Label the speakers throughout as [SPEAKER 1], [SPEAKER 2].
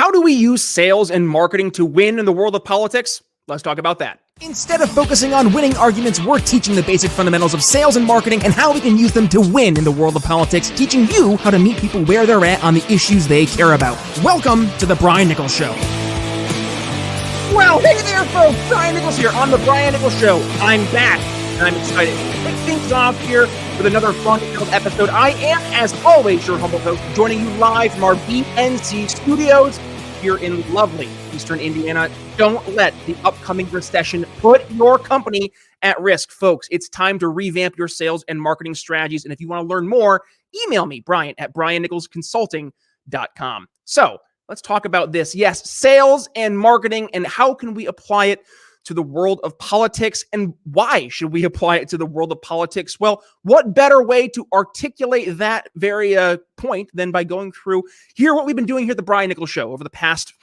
[SPEAKER 1] How do we use sales and marketing to win in the world of politics? Let's talk about that.
[SPEAKER 2] Instead of focusing on winning arguments, we're teaching the basic fundamentals of sales and marketing and how we can use them to win in the world of politics, teaching you how to meet people where they're at on the issues they care about. Welcome to The Brian Nichols Show.
[SPEAKER 1] Well, hey there, folks. Brian Nichols here on The Brian Nichols Show. I'm back, and I'm excited to kick things off here with another fun-filled episode. I am, as always, your humble host, joining you live from our BNC studios here in lovely Eastern Indiana. Don't let the upcoming recession put your company at risk, folks. It's time to revamp your sales and marketing strategies. And if you want to learn more, email me, Brian, at briannicholsconsulting.com. So let's talk about this. Yes, sales and marketing, and how can we apply it to the world of politics, and why should we apply it to the world of politics? Well, what better way to articulate that very point than by going through here what we've been doing here at the Brian Nichols Show over the past,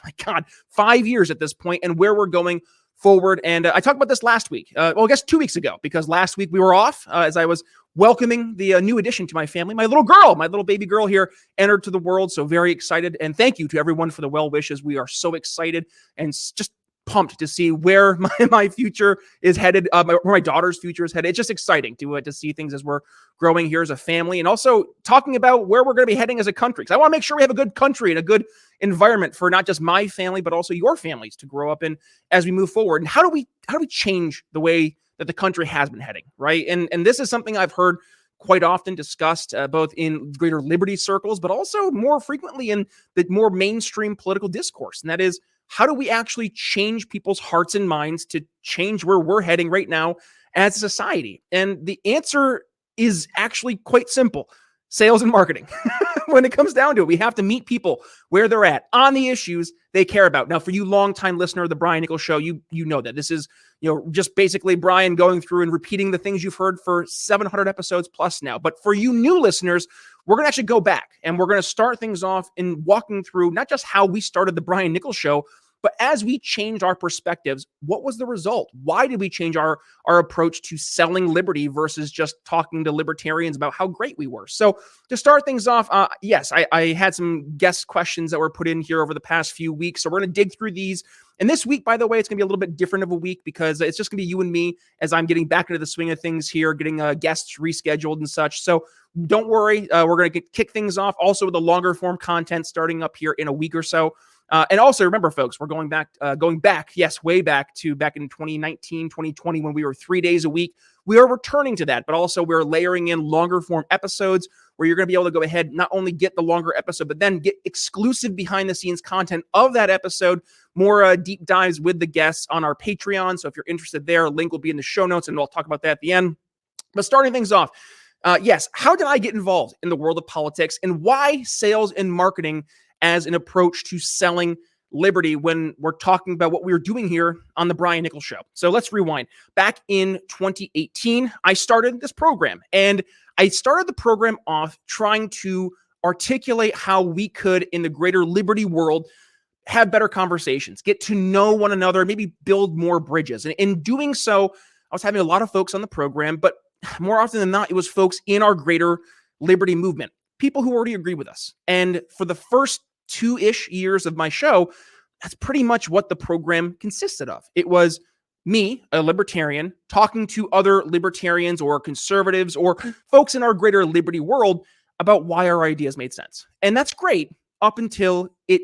[SPEAKER 1] 5 years at this point, and where we're going forward. And I talked about this last week, I guess 2 weeks ago, because last week we were off as I was welcoming the new addition to my family. My little girl, my little baby girl here entered to the world. So very excited. And thank you to everyone for the well wishes. We are so excited and just pumped to see where my future is headed, where my daughter's future is headed. It's just exciting to see things as we're growing here as a family, and also talking about where we're going to be heading as a country. Because I want to make sure we have a good country and a good environment for not just my family, but also your families to grow up in as we move forward. And how do we change the way that the country has been heading, right? And this is something I've heard quite often discussed, both in greater liberty circles, but also more frequently in the more mainstream political discourse. And that is, how do we actually change people's hearts and minds to change where we're heading right now as a society? And the answer is actually quite simple: sales and marketing. When it comes down to it, we have to meet people where they're at on the issues they care about. Now, for you longtime listener of the Brian Nichols Show, you know that this is, just basically Brian going through and repeating the things you've heard for 700 episodes plus now. But for you new listeners, we're going to actually go back and we're going to start things off in walking through not just how we started the Brian Nichols Show, but as we changed our perspectives, what was the result? Why did we change our approach to selling liberty versus just talking to libertarians about how great we were? So to start things off, yes, I had some guest questions that were put in here over the past few weeks. So we're going to dig through these. And this week, by the way, it's going to be a little bit different of a week because it's just going to be you and me as I'm getting back into the swing of things here, getting guests rescheduled and such. So don't worry, we're going to kick things off also with the longer form content starting up here in a week or so. And also remember, folks, we're going back, yes, way back in 2019, 2020, when we were 3 days a week. We are returning to that, but also we're layering in longer form episodes where you're going to be able to go ahead, not only get the longer episode, but then get exclusive behind the scenes content of that episode, more deep dives with the guests on our Patreon. So if you're interested there, a link will be in the show notes and we'll talk about that at the end. But starting things off, yes, how did I get involved in the world of politics, and why sales and marketing as an approach to selling liberty when we're talking about what we were doing here on the Brian Nichols Show? So let's rewind. Back in 2018, I started this program, and I started the program off trying to articulate how we could, in the greater liberty world, have better conversations, get to know one another, maybe build more bridges. And in doing so, I was having a lot of folks on the program, but more often than not, it was folks in our greater liberty movement, people who already agree with us. And for the first 2-ish years of my show, that's pretty much what the program consisted of. It was me, a libertarian, talking to other libertarians or conservatives or folks in our greater liberty world about why our ideas made sense. And that's great up until it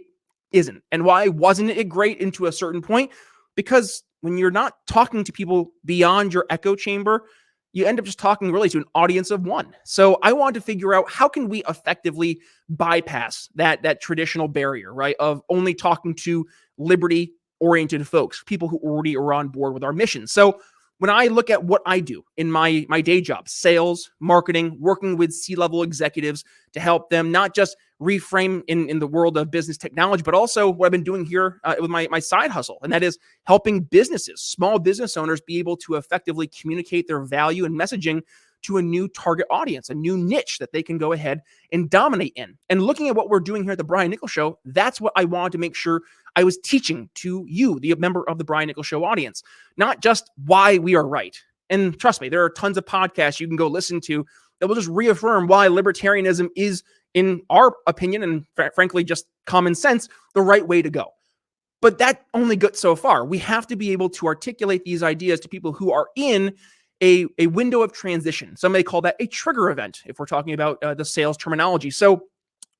[SPEAKER 1] isn't. And why wasn't it great into a certain point? Because when you're not talking to people beyond your echo chamber, you end up just talking really to an audience of one. So I wanted to figure out, how can we effectively bypass that traditional barrier, right, of only talking to liberty-oriented folks, people who already are on board with our mission. So when I look at what I do in my day job, sales, marketing, working with C-level executives to help them not just reframe in the world of business technology, but also what I've been doing here with my side hustle. And that is helping businesses, small business owners, be able to effectively communicate their value and messaging to a new target audience, a new niche that they can go ahead and dominate in. And looking at what we're doing here at the Brian Nichols Show, that's what I wanted to make sure I was teaching to you, the member of the Brian Nichols Show audience, not just why we are right. And trust me, there are tons of podcasts you can go listen to that will just reaffirm why libertarianism is in our opinion, and frankly, just common sense, the right way to go. But that only gets so far. We have to be able to articulate these ideas to people who are in a window of transition. Some may call that a trigger event if we're talking about the sales terminology. So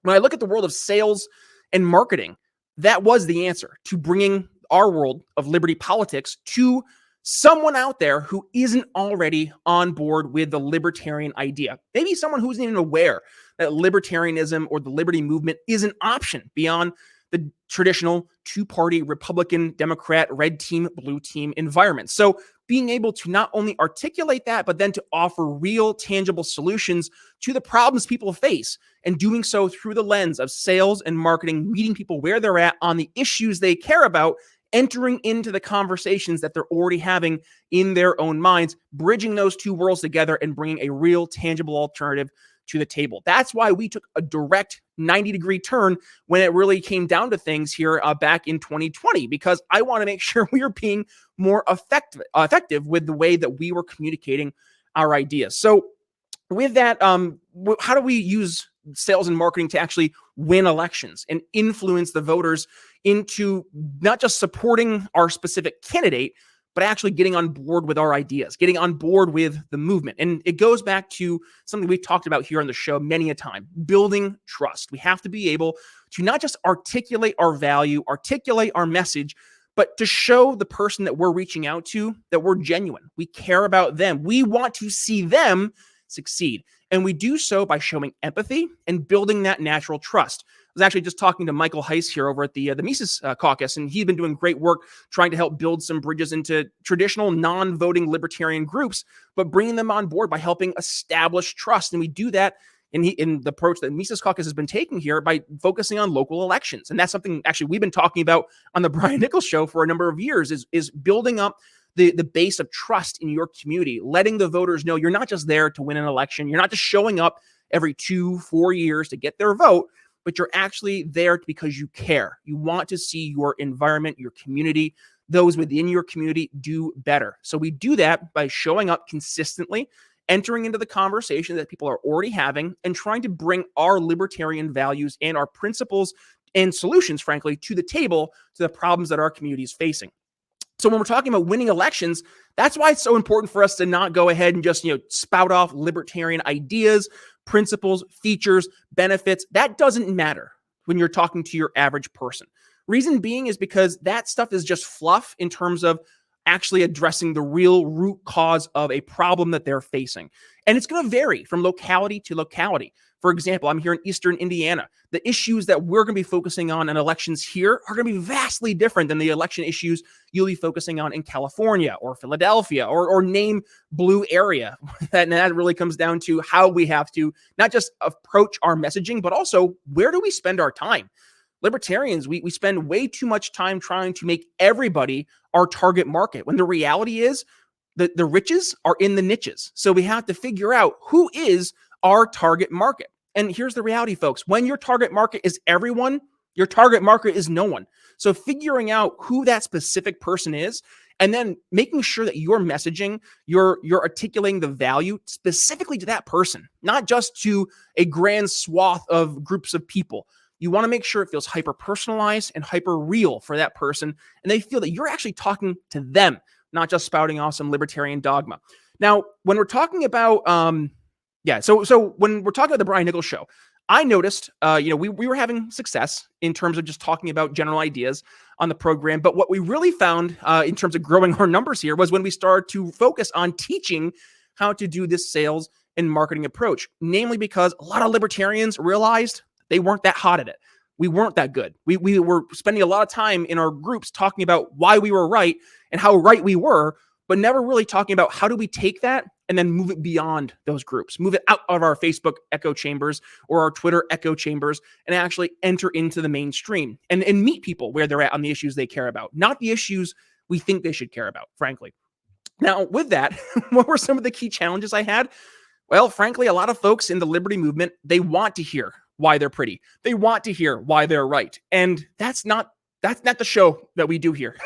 [SPEAKER 1] when I look at the world of sales and marketing, that was the answer to bringing our world of liberty politics to someone out there who isn't already on board with the libertarian idea. Maybe someone who isn't even aware that libertarianism or the liberty movement is an option beyond the traditional two-party Republican, Democrat, red team, blue team environment. So being able to not only articulate that, but then to offer real, tangible solutions to the problems people face, and doing so through the lens of sales and marketing, meeting people where they're at on the issues they care about, entering into the conversations that they're already having in their own minds, bridging those two worlds together and bringing a real, tangible alternative to the table. That's why we took a direct 90-degree turn when it really came down to things here back in 2020, because I want to make sure we are being more effective with the way that we were communicating our ideas. So with that, how do we use sales and marketing to actually win elections and influence the voters into not just supporting our specific candidate, but actually getting on board with our ideas, getting on board with the movement? And it goes back to something we've talked about here on the show many a time: building trust. We have to be able to not just articulate our value, articulate our message, but to show the person that we're reaching out to that we're genuine. We care about them. We want to see them succeed. And we do so by showing empathy and building that natural trust. I was actually just talking to Michael Heiss here over at the Mises Caucus, and he's been doing great work trying to help build some bridges into traditional non-voting libertarian groups, but bringing them on board by helping establish trust. And we do that in the approach that Mises Caucus has been taking here by focusing on local elections. And that's something actually we've been talking about on the Brian Nichols Show for a number of years, is building up the base of trust in your community, letting the voters know you're not just there to win an election. You're not just showing up every 2-4 years to get their vote, but you're actually there because you care. You want to see your environment, your community, those within your community do better. So we do that by showing up consistently, entering into the conversation that people are already having, and trying to bring our libertarian values and our principles and solutions, frankly, to the table, to the problems that our community is facing. So when we're talking about winning elections, that's why it's so important for us to not go ahead and just, spout off libertarian ideas, principles, features, benefits. That doesn't matter when you're talking to your average person. Reason being is because that stuff is just fluff in terms of actually addressing the real root cause of a problem that they're facing. And it's going to vary from locality to locality. For example, I'm here in Eastern Indiana. The issues that we're going to be focusing on in elections here are going to be vastly different than the election issues you'll be focusing on in California or Philadelphia or name blue area. And that really comes down to how we have to not just approach our messaging, but also where do we spend our time? Libertarians, we spend way too much time trying to make everybody our target market, when the reality is that the riches are in the niches. So we have to figure out who is our target market. And here's the reality, folks. When your target market is everyone, your target market is no one. So figuring out who that specific person is, and then making sure that your messaging, you're articulating the value specifically to that person, not just to a grand swath of groups of people. You want to make sure it feels hyper personalized and hyper real for that person, and they feel that you're actually talking to them, not just spouting off some libertarian dogma. Now, when we're talking about so when we're talking about the Brian Nichols Show, I noticed, we were having success in terms of just talking about general ideas on the program. But what we really found in terms of growing our numbers here was when we started to focus on teaching how to do this sales and marketing approach, namely because a lot of libertarians realized they weren't that hot at it. We weren't that good. We were spending a lot of time in our groups talking about why we were right and how right we were, but never really talking about how do we take that and then move it beyond those groups, move it out of our Facebook echo chambers or our Twitter echo chambers, and actually enter into the mainstream and meet people where they're at on the issues they care about, not the issues we think they should care about, frankly. Now, with that, what were some of the key challenges I had? Well, frankly, a lot of folks in the liberty movement, they want to hear why they're pretty. They want to hear why they're right. And that's not the show that we do here.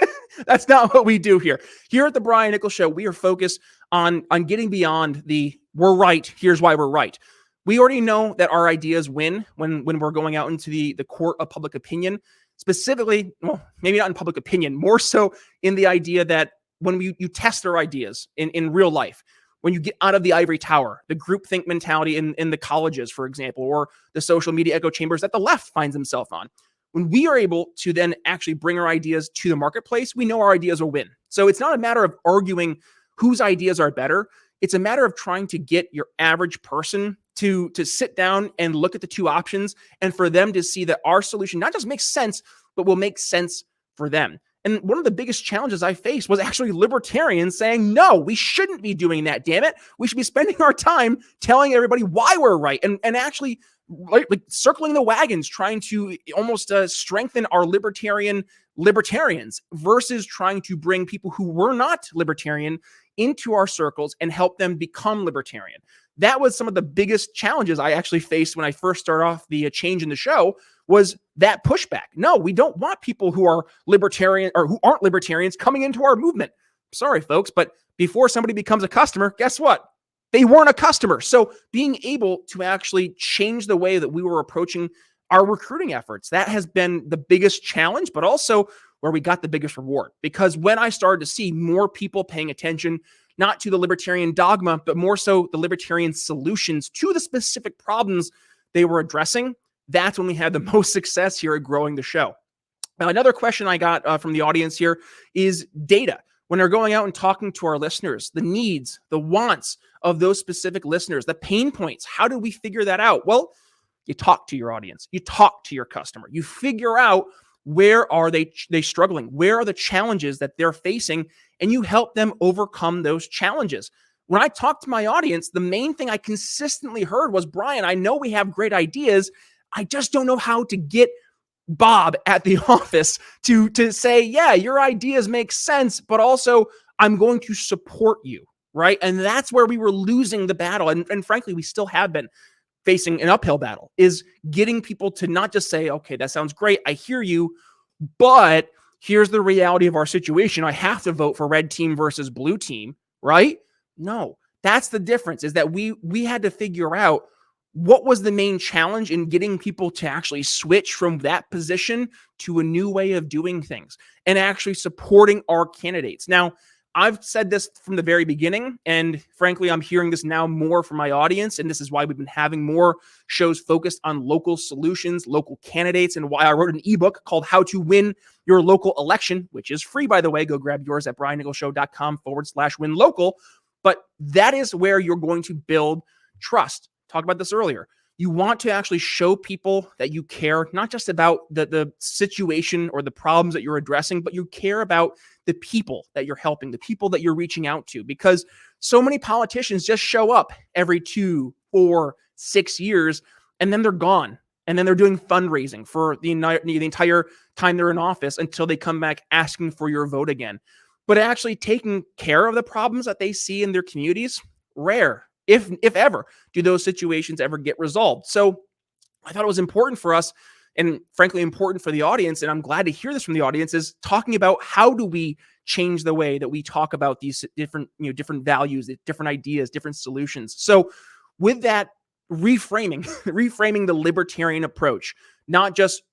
[SPEAKER 1] That's not what we do here. Here at the Brian Nichols Show, we are focused on getting beyond the we're right, here's why we're right. We already know that our ideas win when we're going out into the court of public opinion, specifically, well, maybe not in public opinion, more so in the idea that when you test our ideas in real life, when you get out of the ivory tower, the groupthink mentality in the colleges, for example, or the social media echo chambers that the left finds himself on, when we are able to then actually bring our ideas to the marketplace, we know our ideas will win. So it's not a matter of arguing whose ideas are better. It's a matter of trying to get your average person to sit down and look at the two options and for them to see that our solution not just makes sense, but will make sense for them. And one of the biggest challenges I faced was actually libertarians saying, no, we shouldn't be doing that, damn it. We should be spending our time telling everybody why we're right and actually like circling the wagons, trying to almost strengthen our libertarians versus trying to bring people who were not libertarian into our circles and help them become libertarian. That was some of the biggest challenges I actually faced when I first started off the change in the show, was that pushback. No, we don't want people who are libertarian or who aren't libertarians coming into our movement. Sorry, folks, but before somebody becomes a customer, guess what? They weren't a customer. So being able to actually change the way that we were approaching our recruiting efforts, that has been the biggest challenge, but also where we got the biggest reward. Because when I started to see more people paying attention, not to the libertarian dogma, but more so the libertarian solutions to the specific problems they were addressing, that's when we had the most success here at growing the show. Now, another question I got from the audience here is data. When they're going out and talking to our listeners, the needs, the wants of those specific listeners, the pain points, how do we figure that out? Well, you talk to your audience, you talk to your customer, you figure out where are they struggling, where are the challenges that they're facing, and you help them overcome those challenges. When I talked to my audience, the main thing I consistently heard was, Brian, I know we have great ideas. I just don't know how to get Bob at the office to say, yeah, your ideas make sense, but also I'm going to support you, right? And that's where we were losing the battle. And frankly, we still have been facing an uphill battle, is getting people to not just say, okay, that sounds great, I hear you, but here's the reality of our situation. I have to vote for red team versus blue team, right? No, that's the difference, is that we had to figure out what was the main challenge in getting people to actually switch from that position to a new way of doing things and actually supporting our candidates. Now, I've said this from the very beginning, and frankly, I'm hearing this now more from my audience, and this is why we've been having more shows focused on local solutions, local candidates, and why I wrote an ebook called How to Win Your Local Election, which is free, by the way. Go grab yours at briannicholsshow.com/win local. But that is where you're going to build trust. Talked about this earlier. You want to actually show people that you care, not just about the situation or the problems that you're addressing, but you care about the people that you're helping, the people that you're reaching out to, because so many politicians just show up every 2, 4, 6 years, and then they're gone. And then they're doing fundraising for the entire time they're in office until they come back asking for your vote again. But actually taking care of the problems that they see in their communities, rare. If ever, do those situations ever get resolved? So I thought it was important for us, and frankly, important for the audience, and I'm glad to hear this from the audience, is talking about how do we change the way that we talk about these different values, different ideas, different solutions. So with that, reframing the libertarian approach, not just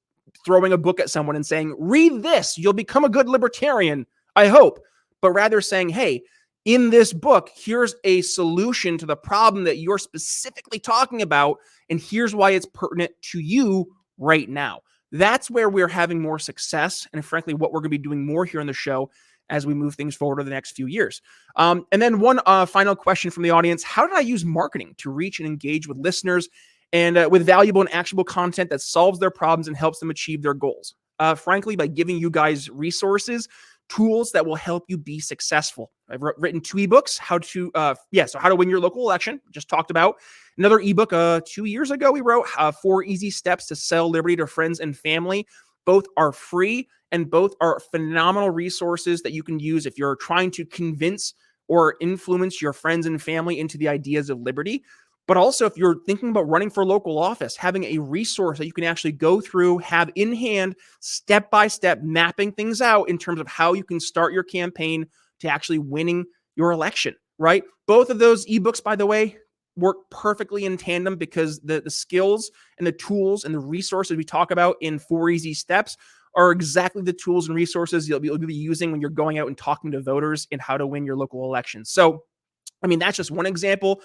[SPEAKER 1] throwing a book at someone and saying, read this, you'll become a good libertarian, I hope, but rather saying, hey, in this book, here's a solution to the problem that you're specifically talking about, and here's why it's pertinent to you right now. That's where we're having more success, and frankly, what we're going to be doing more here on the show as we move things forward over the next few years. And then one final question from the audience: how did I use marketing to reach and engage with listeners and with valuable and actionable content that solves their problems and helps them achieve their goals? Frankly, by giving you guys resources, tools that will help you be successful. I've written 2 ebooks, how to win your local election, just talked about. Another ebook 2 years ago we wrote, 4 easy steps to sell liberty to friends and family. Both are free and both are phenomenal resources that you can use if you're trying to convince or influence your friends and family into the ideas of liberty. But also, if you're thinking about running for local office, having a resource that you can actually go through, have in hand, step by step, mapping things out in terms of how you can start your campaign to actually winning your election, right? Both of those ebooks, by the way, work perfectly in tandem because the skills and the tools and the resources we talk about in 4 Easy Steps are exactly the tools and resources you'll be using when you're going out and talking to voters in how to win your local elections. So, I mean, that's just one example.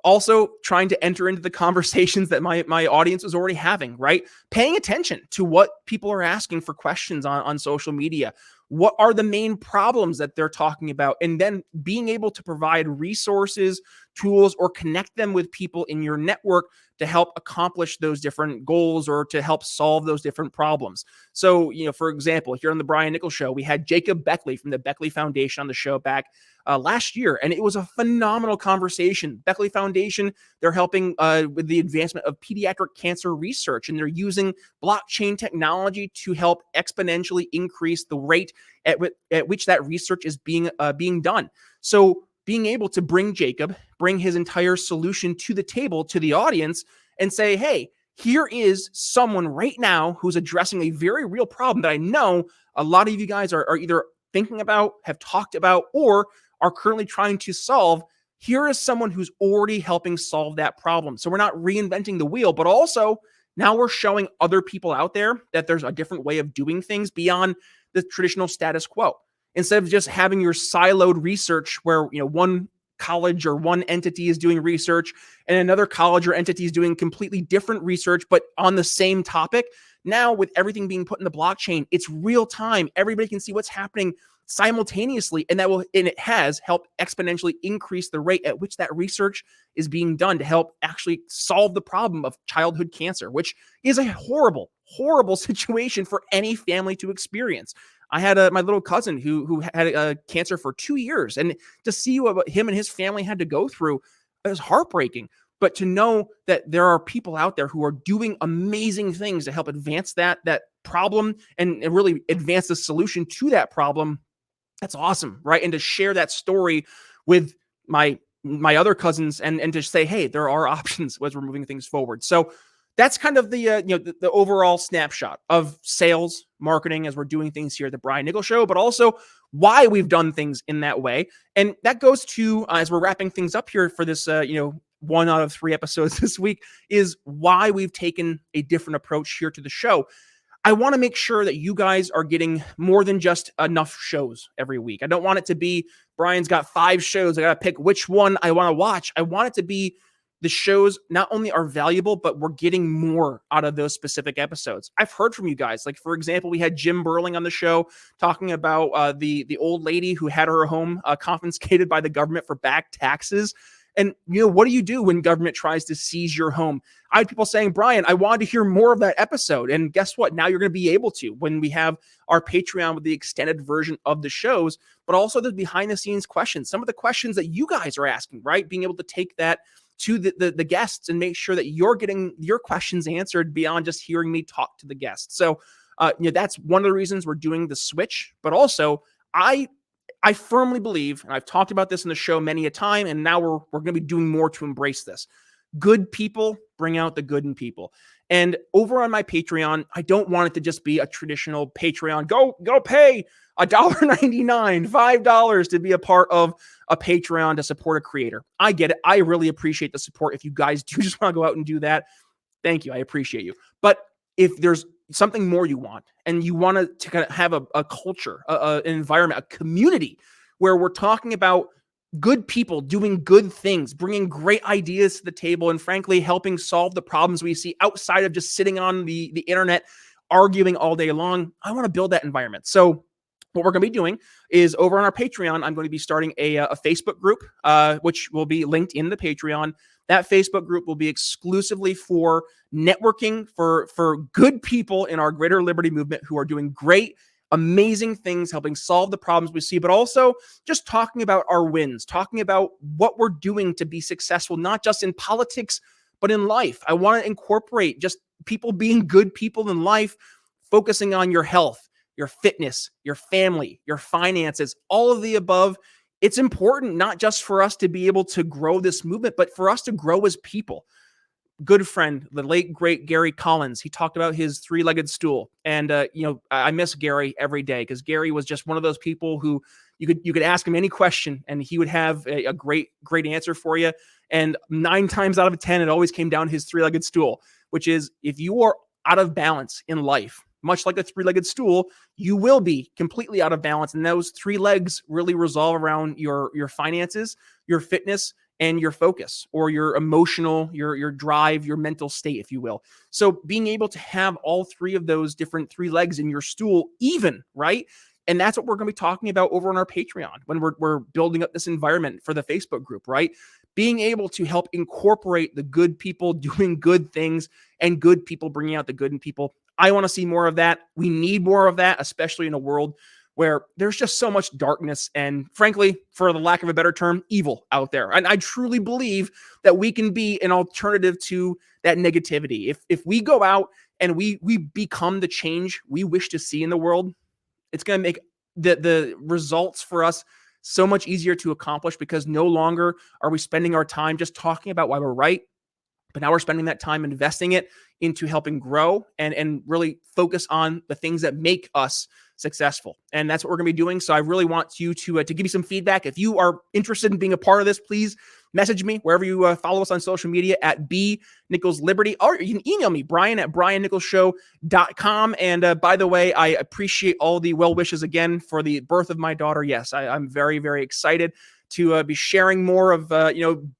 [SPEAKER 1] Also trying to enter into the conversations that my audience is already having, right? Paying attention to what people are asking for questions on social media. What are the main problems that they're talking about? And then being able to provide resources, tools, or connect them with people in your network to help accomplish those different goals or to help solve those different problems. So, for example, here on the Brian Nichols Show, we had Jacob Beckley from the Beckley Foundation on the show back last year, and it was a phenomenal conversation. Beckley Foundation, they're helping with the advancement of pediatric cancer research, and they're using blockchain technology to help exponentially increase the rate at which that research is being done. So being able to bring his entire solution to the table, to the audience, and say, hey, here is someone right now who's addressing a very real problem that I know a lot of you guys are either thinking about, have talked about, or are currently trying to solve. Here is someone who's already helping solve that problem. So we're not reinventing the wheel, but also now we're showing other people out there that there's a different way of doing things beyond the traditional status quo. Instead of just having your siloed research where, one college or one entity is doing research and another college or entity is doing completely different research, but on the same topic. Now with everything being put in the blockchain, it's real time. Everybody can see what's happening simultaneously, and it has helped exponentially increase the rate at which that research is being done to help actually solve the problem of childhood cancer, which is a horrible, horrible situation for any family to experience. I had my little cousin who had cancer for 2 years, and to see what him and his family had to go through, it was heartbreaking. But to know that there are people out there who are doing amazing things to help advance that problem and really advance the solution to that problem, that's awesome, right? And to share that story with my other cousins and to say, hey, there are options as we're moving things forward. So that's kind of the overall snapshot of sales, marketing as we're doing things here at the Brian Nichols Show, but also why we've done things in that way. And that goes to, as we're wrapping things up here for this, 1 out of 3 episodes this week, is why we've taken a different approach here to the show. I want to make sure that you guys are getting more than just enough shows every week. I don't want it to be, Brian's got 5 shows, I got to pick which one I want to watch. I want it to be the shows not only are valuable, but we're getting more out of those specific episodes. I've heard from you guys. Like, for example, we had Jim Burling on the show talking about the old lady who had her home confiscated by the government for back taxes. And, what do you do when government tries to seize your home? I had people saying, Brian, I wanted to hear more of that episode. And guess what? Now you're going to be able to when we have our Patreon with the extended version of the shows, but also the behind the scenes questions, some of the questions that you guys are asking, right? Being able to take that to the guests and make sure that you're getting your questions answered beyond just hearing me talk to the guests. So, that's one of the reasons we're doing the switch, but also I firmly believe, and I've talked about this in the show many a time, and now we're going to be doing more to embrace this. Good people bring out the good in people. And over on my Patreon, I don't want it to just be a traditional Patreon. Go pay $1.99, $5 to be a part of a Patreon to support a creator. I get it. I really appreciate the support. If you guys do just want to go out and do that, thank you. I appreciate you. But if there's something more you want, and you want to kind of have a culture, an environment, a community where we're talking about good people doing good things, bringing great ideas to the table, and frankly, helping solve the problems we see outside of just sitting on the internet, arguing all day long, I want to build that environment. So what we're going to be doing is over on our Patreon, I'm going to be starting a Facebook group, which will be linked in the Patreon. That Facebook group will be exclusively for networking for good people in our greater liberty movement who are doing great, amazing things, helping solve the problems we see, but also just talking about our wins, talking about what we're doing to be successful, not just in politics, but in life. I want to incorporate just people being good people in life, focusing on your health, your fitness, your family, your finances, all of the above. It's important not just for us to be able to grow this movement, but for us to grow as people. Good friend, the late, great Gary Collins, he talked about his 3-legged stool. And, I miss Gary every day because Gary was just one of those people who, You could ask him any question and he would have a great answer for you. And 9 times out of 10, it always came down to his three-legged stool, which is if you are out of balance in life, much like a three-legged stool, you will be completely out of balance. And those 3 legs really resolve around your finances, your fitness, and your focus, or your emotional, your drive, your mental state, if you will. So being able to have all 3 of those different 3 legs in your stool even, right? And that's what we're going to be talking about over on our Patreon when we're building up this environment for the Facebook group, right? Being able to help incorporate the good people doing good things and good people bringing out the good in people. I want to see more of that. We need more of that, especially in a world where there's just so much darkness and, frankly, for the lack of a better term, evil out there. And I truly believe that we can be an alternative to that negativity. If we go out and we become the change we wish to see in the world, it's going to make the results for us so much easier to accomplish, because no longer are we spending our time just talking about why we're right, but now we're spending that time investing it into helping grow and really focus on the things that make us successful. And that's what we're going to be doing. So I really want you to give me some feedback. If you are interested in being a part of this, please message me wherever you follow us on social media at @BNicholsLiberty, or you can email me, Brian at BrianNicholsShow.com. And by the way, I appreciate all the well wishes again for the birth of my daughter. Yes, I'm very, very excited to be sharing more of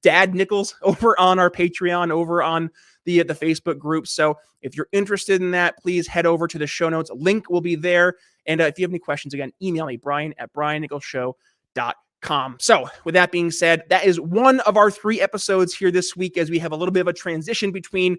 [SPEAKER 1] Dad Nichols over on our Patreon, over on the Facebook group. So if you're interested in that, please head over to the show notes. Link will be there. And if you have any questions, again, email me, Brian at BrianNicholsShow.com. So with that being said, that is one of our 3 episodes here this week, as we have a little bit of a transition between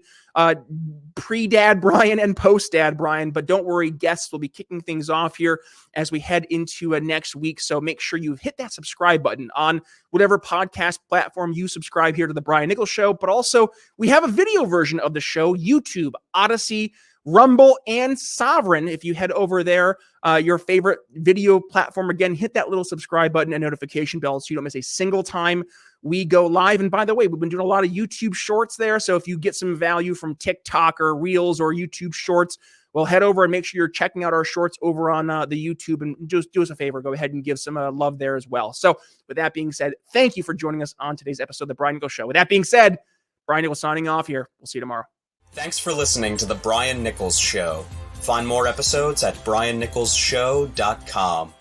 [SPEAKER 1] pre-Dad Brian and post-Dad Brian. But don't worry, guests will be kicking things off here as we head into next week. So make sure you hit that subscribe button on whatever podcast platform you subscribe here to the Brian Nichols Show. But also, we have a video version of the show, YouTube, Odyssey, Rumble, and Sovereign. If you head over there, your favorite video platform, again, hit that little subscribe button and notification bell so you don't miss a single time we go live. And by the way, we've been doing a lot of YouTube shorts there. So if you get some value from TikTok or Reels or YouTube shorts, well, head over and make sure you're checking out our shorts over on the YouTube, and just do us a favor. Go ahead and give some love there as well. So with that being said, thank you for joining us on today's episode of The Brian Nichols Show. With that being said, Brian Nichols signing off here. We'll see you tomorrow.
[SPEAKER 3] Thanks for listening to The Brian Nichols Show. Find more episodes at BrianNicholsShow.com.